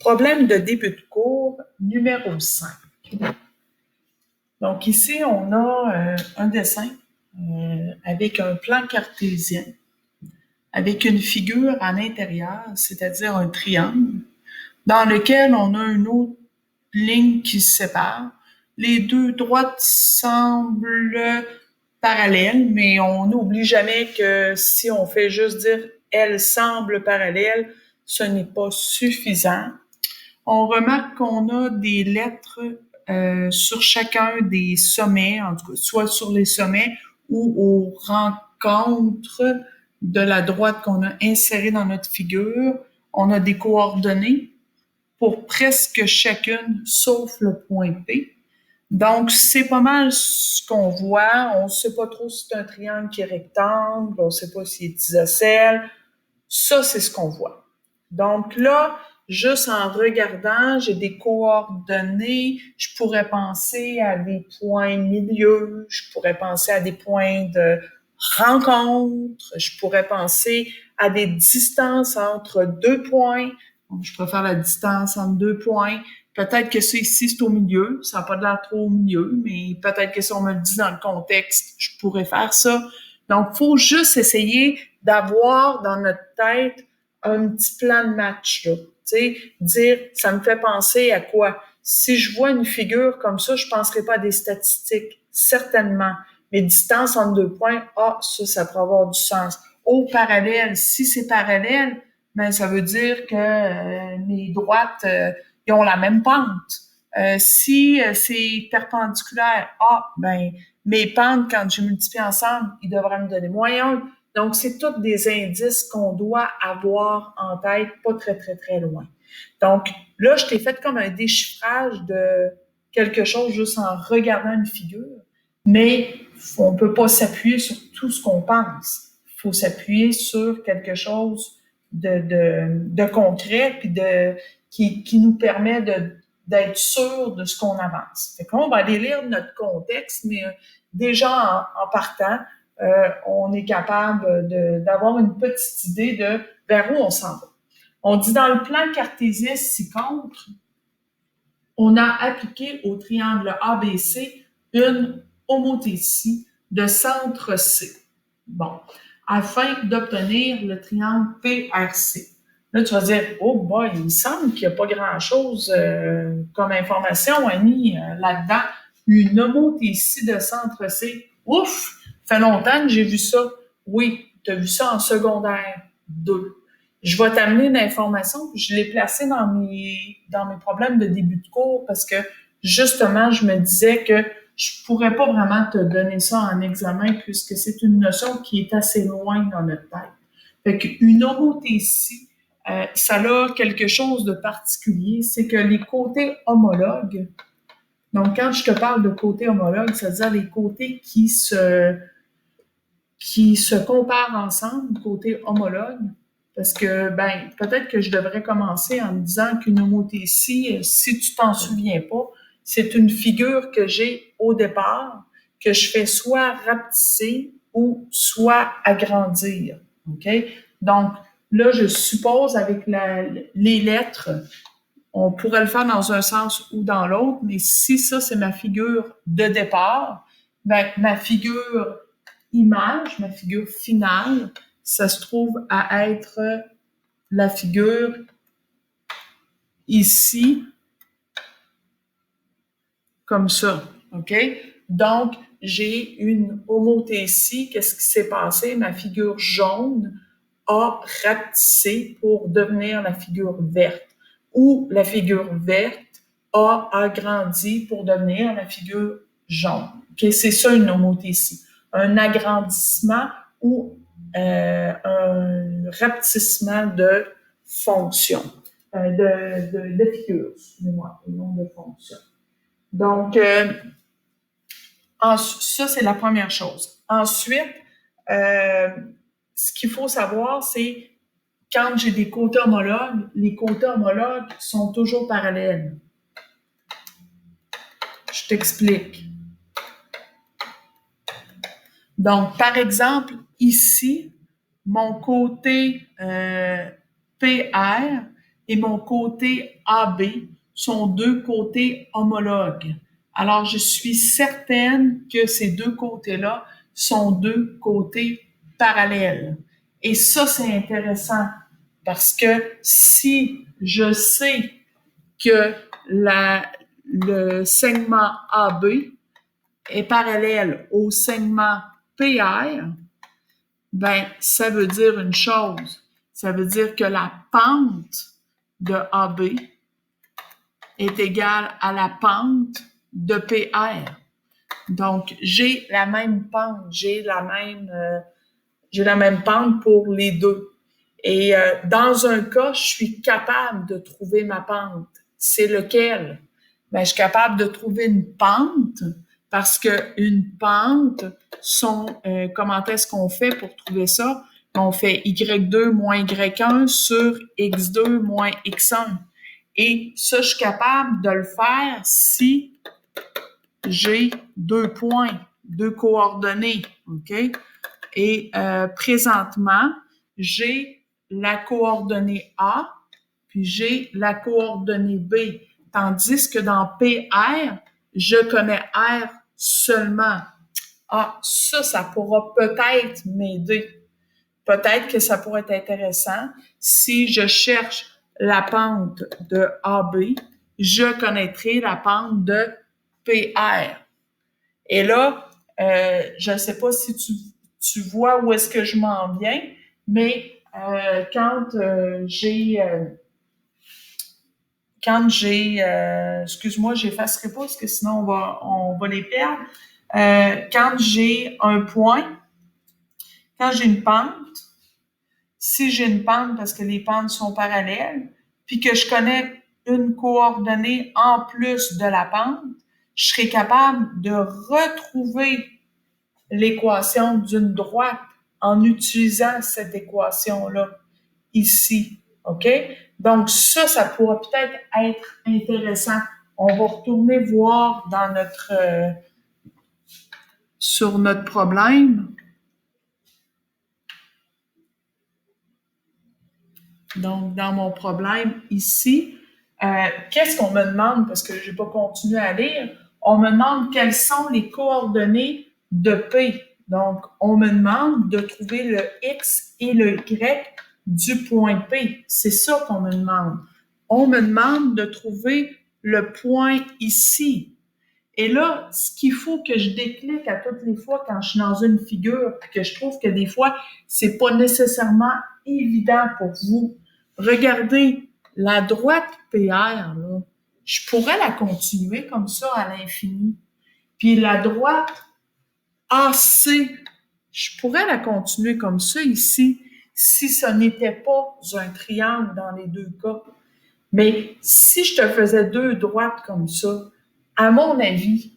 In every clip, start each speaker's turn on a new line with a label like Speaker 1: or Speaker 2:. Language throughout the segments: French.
Speaker 1: Problème de début de cours numéro 5. Donc ici, on a un dessin avec un plan cartésien, avec une figure à l'intérieur, c'est-à-dire un triangle, dans lequel on a une autre ligne qui se sépare. Les deux droites semblent parallèles, mais on n'oublie jamais que si on fait juste dire « elles semblent parallèles », ce n'est pas suffisant. On remarque qu'on a des lettres sur chacun des sommets, en tout cas, soit sur les sommets ou aux rencontres de la droite qu'on a insérée dans notre figure. On a des coordonnées pour presque chacune, sauf le point P. Donc, c'est pas mal ce qu'on voit. On ne sait pas trop si c'est un triangle qui est rectangle, on ne sait pas s'il est isocèle. Ça, c'est ce qu'on voit. Donc là, juste en regardant, j'ai des coordonnées, je pourrais penser à des points milieux, je pourrais penser à des points de rencontre, je pourrais penser à des distances entre deux points. Donc, je préfère la distance entre deux points. Peut-être que ça ici, c'est au milieu. Ça n'a pas de l'air trop au milieu, mais peut-être que si on me le dit dans le contexte, je pourrais faire ça. Donc, il faut juste essayer d'avoir dans notre tête un petit plan de match, là. Tu sais, dire, ça me fait penser à quoi? Si je vois une figure comme ça, je ne penserai pas à des statistiques, certainement. Mais distance entre deux points, ça pourrait avoir du sens. Au parallèle, si c'est parallèle, ben ça veut dire que les droites, ils ont la même pente. Si c'est perpendiculaire, ben mes pentes, quand je multiplie ensemble, ils devraient me donner moins 1. Donc, c'est tous des indices qu'on doit avoir en tête, pas très, très, très loin. Donc, là, je t'ai fait comme un déchiffrage de quelque chose juste en regardant une figure, mais on ne peut pas s'appuyer sur tout ce qu'on pense. Il faut s'appuyer sur quelque chose de concret puis qui nous permet d'être sûr de ce qu'on avance. Fait qu'on va aller lire notre contexte, mais déjà en partant, on est capable d'avoir une petite idée de vers où on s'en va. On dit dans le plan cartésien ci-contre, on a appliqué au triangle ABC une homothétie de centre C. Bon, afin d'obtenir le triangle PRC. Là, tu vas dire, oh boy, il me semble qu'il n'y a pas grand-chose comme information, Annie, là-dedans. Une homothétie de centre C. Ouf! Ça fait longtemps que j'ai vu ça. Oui, tu as vu ça en secondaire 2. Je vais t'amener l'information, puis je l'ai placée dans mes problèmes de début de cours parce que, justement, je me disais que je pourrais pas vraiment te donner ça en examen puisque c'est une notion qui est assez loin dans notre tête. Fait qu'une homothétie, ça a quelque chose de particulier, c'est que les côtés homologues, donc quand je te parle de côtés homologues, c'est-à-dire les côtés qui se comparent ensemble, côtés homologues, parce que, ben, peut-être que je devrais commencer en me disant qu'une homothétie, si tu t'en souviens pas, c'est une figure que j'ai au départ, que je fais soit rapetisser ou soit agrandir. OK? Donc, là, je suppose avec les lettres, on pourrait le faire dans un sens ou dans l'autre, mais si ça, c'est ma figure de départ, ben, ma figure image, ma figure finale, ça se trouve à être la figure ici, comme ça, OK? Donc, j'ai une homothétie. Qu'est-ce qui s'est passé? Ma figure jaune a rapetissé pour devenir la figure verte, ou la figure verte a agrandi pour devenir la figure jaune. OK? C'est ça une homothétie. Un agrandissement ou un rapetissement de fonction, de figure, excusez-moi, et non de fonction. Donc, ça, c'est la première chose. Ensuite, ce qu'il faut savoir, c'est quand j'ai des côtés homologues, les côtés homologues sont toujours parallèles. Je t'explique. Donc, par exemple, ici, mon côté PR, et mon côté AB sont deux côtés homologues. Alors, je suis certaine que ces deux côtés-là sont deux côtés parallèles. Et ça, c'est intéressant parce que si je sais que le segment AB est parallèle au segment PR, ben, ça veut dire une chose. Ça veut dire que la pente de AB est égale à la pente de PR. Donc, j'ai la même pente, j'ai la même pente pour les deux. Et dans un cas, je suis capable de trouver ma pente. C'est lequel? Ben, je suis capable de trouver une pente parce qu'une pente comment est-ce qu'on fait pour trouver ça? On fait Y2 moins Y1 sur X2 moins X1. Et ça, je suis capable de le faire si j'ai deux points, deux coordonnées, OK? Et présentement, j'ai la coordonnée A, puis j'ai la coordonnée B. Tandis que dans PR, je connais R seulement. Ah, ça pourra peut-être m'aider. Peut-être que ça pourrait être intéressant si je cherche la pente de AB, je connaîtrai la pente de PR. Et là, je ne sais pas si tu vois où est-ce que je m'en viens, mais quand j'ai, excuse-moi, j'effacerai pas parce que sinon on va les perdre. Quand j'ai un point, quand j'ai une pente, si j'ai une pente parce que les pentes sont parallèles, puis que je connais une coordonnée en plus de la pente, je serai capable de retrouver l'équation d'une droite en utilisant cette équation-là ici. OK? Donc, ça pourrait peut-être être intéressant. On va retourner voir sur notre problème. Donc, dans mon problème ici, qu'est-ce qu'on me demande, parce que je n'ai pas continué à lire, on me demande quelles sont les coordonnées de P. Donc, on me demande de trouver le X et le Y du point P. C'est ça qu'on me demande. On me demande de trouver le point ici. Et là, ce qu'il faut que je déclique à toutes les fois quand je suis dans une figure, puis que je trouve que des fois, c'est pas nécessairement évident pour vous. Regardez, la droite PR, là, je pourrais la continuer comme ça à l'infini. Puis la droite AC, je pourrais la continuer comme ça ici, si ce n'était pas un triangle dans les deux cas. Mais si je te faisais deux droites comme ça, à mon avis,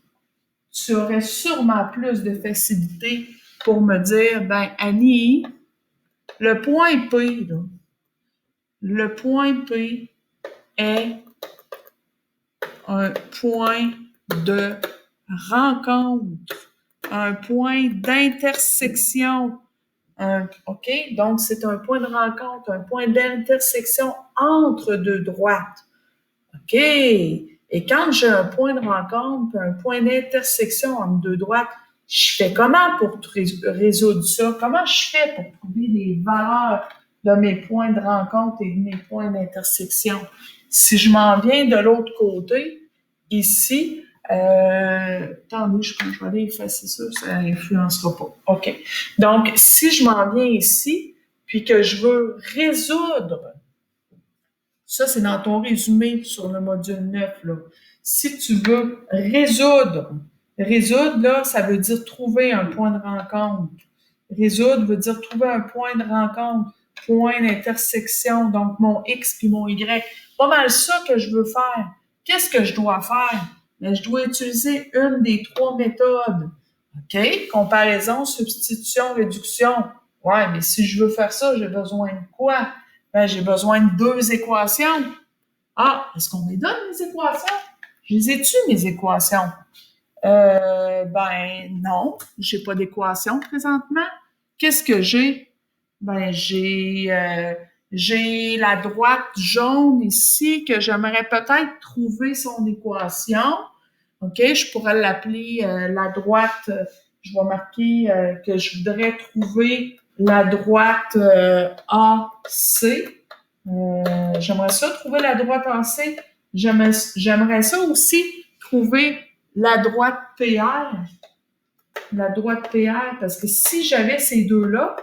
Speaker 1: tu aurais sûrement plus de facilité pour me dire, ben, Annie, le point P, là, le point P est un point de rencontre, un point d'intersection. OK? Donc, c'est un point de rencontre, un point d'intersection entre deux droites. OK? Et quand j'ai un point de rencontre, un point d'intersection entre deux droites, je fais comment pour résoudre ça? Comment je fais pour trouver les valeurs de mes points de rencontre et de mes points d'intersection? Si je m'en viens de l'autre côté, ici, attendez, je vais aller effacer ça, ça n'influencera pas. OK. Donc, si je m'en viens ici, puis que je veux résoudre, ça, c'est dans ton résumé sur le module 9, là. Si tu veux résoudre, là, ça veut dire trouver un point de rencontre. Résoudre veut dire trouver un point de rencontre, point d'intersection, donc mon X puis mon Y. Pas mal ça que je veux faire. Qu'est-ce que je dois faire? Bien, je dois utiliser une des trois méthodes. OK? Comparaison, substitution, réduction. Ouais, mais si je veux faire ça, j'ai besoin de quoi? Ben, j'ai besoin de deux équations. Ah, est-ce qu'on me donne les équations? Je les ai-tu, mes équations? Ben, non, j'ai pas d'équation présentement. Qu'est-ce que j'ai? Ben, j'ai J'ai la droite jaune ici que j'aimerais peut-être trouver son équation. OK, je pourrais l'appeler la droite, je vais marquer que je voudrais trouver la droite AC. J'aimerais ça trouver la droite AC. J'aimerais ça aussi trouver la droite PR. La droite PR, parce que si j'avais ces deux-là,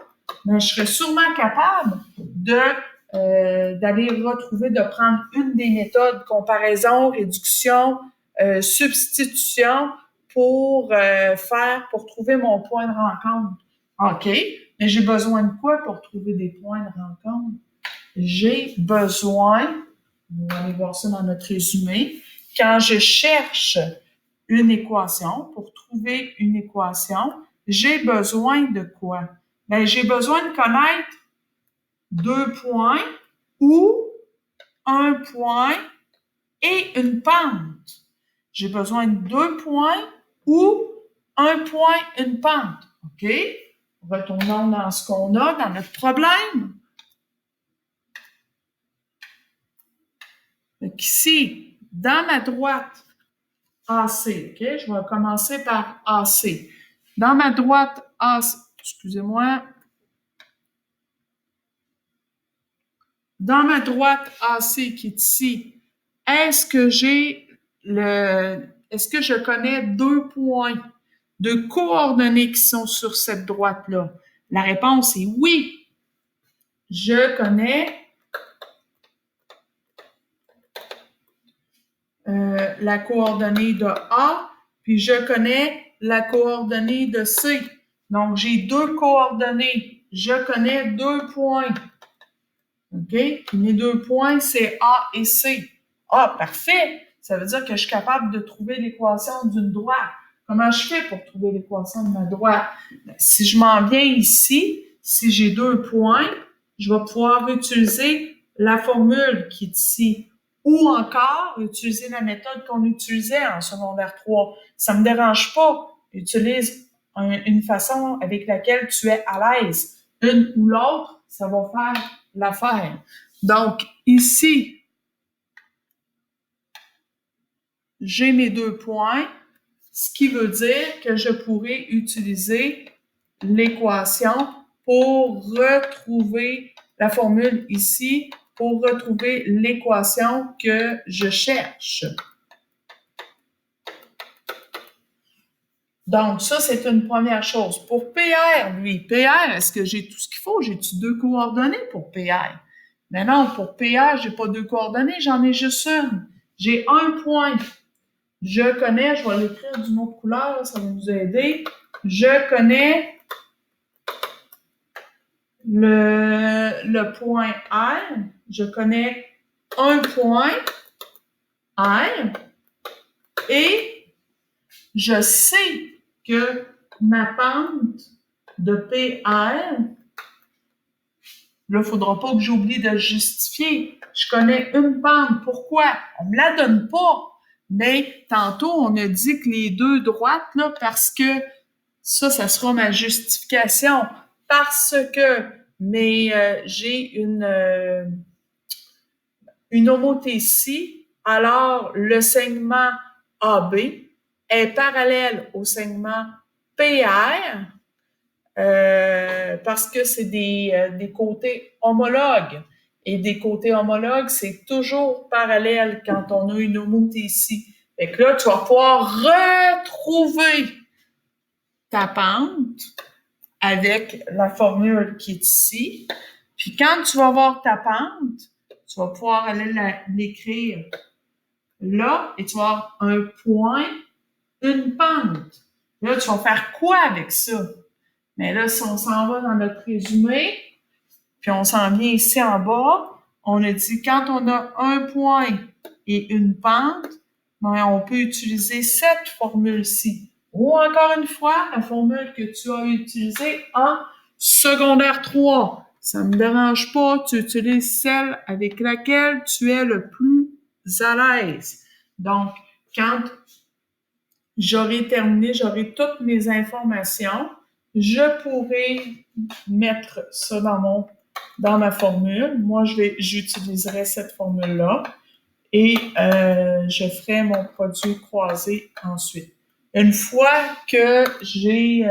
Speaker 1: ben, je serais sûrement capable d'aller retrouver, de prendre une des méthodes comparaison, réduction, substitution pour pour trouver mon point de rencontre. OK, mais j'ai besoin de quoi pour trouver des points de rencontre? J'ai besoin, on va aller voir ça dans notre résumé, quand je cherche une équation, pour trouver une équation, j'ai besoin de quoi? Ben, j'ai besoin de connaître deux points ou un point et une pente. J'ai besoin de deux points ou un point, une pente. OK? Retournons dans ce qu'on a, dans notre problème. Donc ici, dans ma droite AC, OK? Je vais commencer par AC. Dans ma droite AC, excusez-moi, dans ma droite AC qui est ici, est-ce que je connais deux points de coordonnées qui sont sur cette droite-là? La réponse est oui. Je connais la coordonnée de A, puis je connais la coordonnée de C. Donc, j'ai deux coordonnées. Je connais deux points. OK? Puis mes deux points, c'est A et C. Ah, parfait! Ça veut dire que je suis capable de trouver l'équation d'une droite. Comment je fais pour trouver l'équation de ma droite? Si je m'en viens ici, si j'ai deux points, je vais pouvoir utiliser la formule qui est ici. Ou encore, utiliser la méthode qu'on utilisait en secondaire 3. Ça ne me dérange pas. Utilise une façon avec laquelle tu es à l'aise. Une ou l'autre, ça va faire l'affaire. Donc, ici, j'ai mes deux points, ce qui veut dire que je pourrais utiliser l'équation pour retrouver la formule ici, pour retrouver l'équation que je cherche. Donc, ça, c'est une première chose. Pour PR, lui, PR, est-ce que j'ai tout ce qu'il faut? J'ai-tu deux coordonnées pour PR? Mais non, pour PR, j'ai pas deux coordonnées, j'en ai juste une. J'ai un point. Je connais, je vais l'écrire d'une autre couleur, ça va nous aider. Je connais le point R. Je connais un point R. Et je sais que ma pente de PR, là, il ne faudra pas que j'oublie de le justifier. Je connais une pente. Pourquoi? On ne me la donne pas. Mais tantôt, on a dit que les deux droites, là, parce que ça sera ma justification. Parce que j'ai une homothétie, alors le segment AB est parallèle au segment PR parce que c'est des côtés homologues. Et des côtés homologues, c'est toujours parallèle quand on a une homothétie. Fait que là, tu vas pouvoir retrouver ta pente avec la formule qui est ici. Puis quand tu vas voir ta pente, tu vas pouvoir aller l'écrire là et tu vas avoir un point, une pente. Là, tu vas faire quoi avec ça? Mais là, si on s'en va dans notre résumé, puis on s'en vient ici en bas, on a dit quand on a un point et une pente, ben, on peut utiliser cette formule-ci. Ou encore une fois, la formule que tu as utilisée en secondaire 3. Ça ne me dérange pas, tu utilises celle avec laquelle tu es le plus à l'aise. Donc, quand j'aurai terminé, j'aurai toutes mes informations, je pourrai mettre ça dans mon dans ma formule. Moi, j'utiliserai cette formule-là et je ferai mon produit croisé ensuite. Une fois que j'ai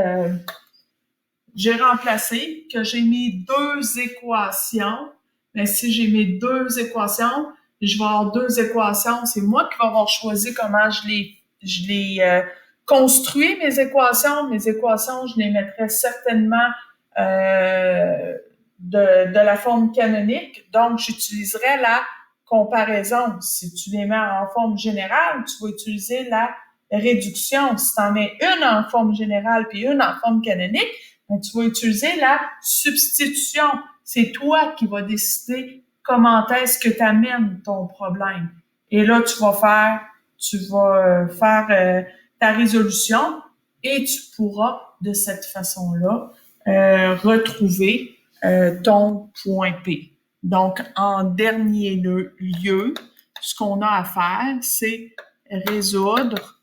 Speaker 1: remplacé, que j'ai mis deux équations, mais si j'ai mis deux équations, je vais avoir deux équations. C'est moi qui vais avoir choisi comment je les construis, mes équations. Mes équations, je les mettrai certainement de la forme canonique. Donc, j'utiliserai la comparaison. Si tu les mets en forme générale, tu vas utiliser la réduction. Si tu en mets une en forme générale puis une en forme canonique, ben, tu vas utiliser la substitution. C'est toi qui vas décider comment est-ce que tu amènes ton problème. Et là, tu vas faire ta résolution et tu pourras de cette façon-là retrouver ton point P. Donc, en dernier lieu, ce qu'on a à faire, c'est résoudre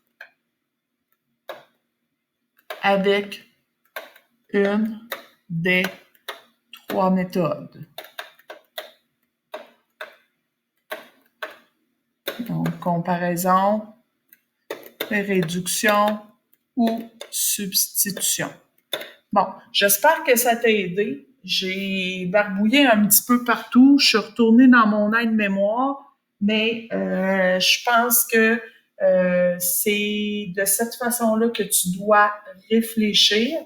Speaker 1: avec une des trois méthodes. Donc, comparaison, réduction ou substitution. Bon, j'espère que ça t'a aidé. J'ai barbouillé un petit peu partout. Je suis retournée dans mon aide-mémoire, mais je pense que c'est de cette façon-là que tu dois réfléchir.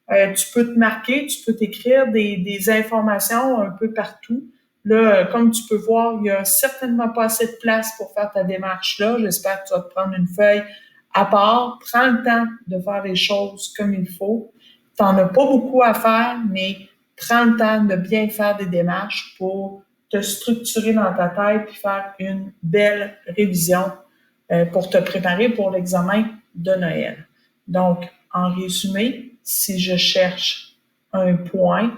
Speaker 1: Tu peux te marquer, tu peux t'écrire des informations un peu partout. Là, comme tu peux voir, il n'y a certainement pas assez de place pour faire ta démarche-là. J'espère que tu vas te prendre une feuille à part. Prends le temps de faire les choses comme il faut. Tu n'en as pas beaucoup à faire, mais prends le temps de bien faire des démarches pour te structurer dans ta tête puis faire une belle révision pour te préparer pour l'examen de Noël. Donc, en résumé, si je cherche un point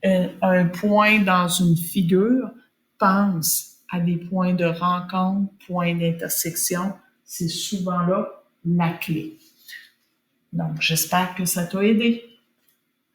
Speaker 1: dans une figure, pense à des points de rencontre, points d'intersection. C'est souvent là la clé. Donc, j'espère que ça t'a aidé.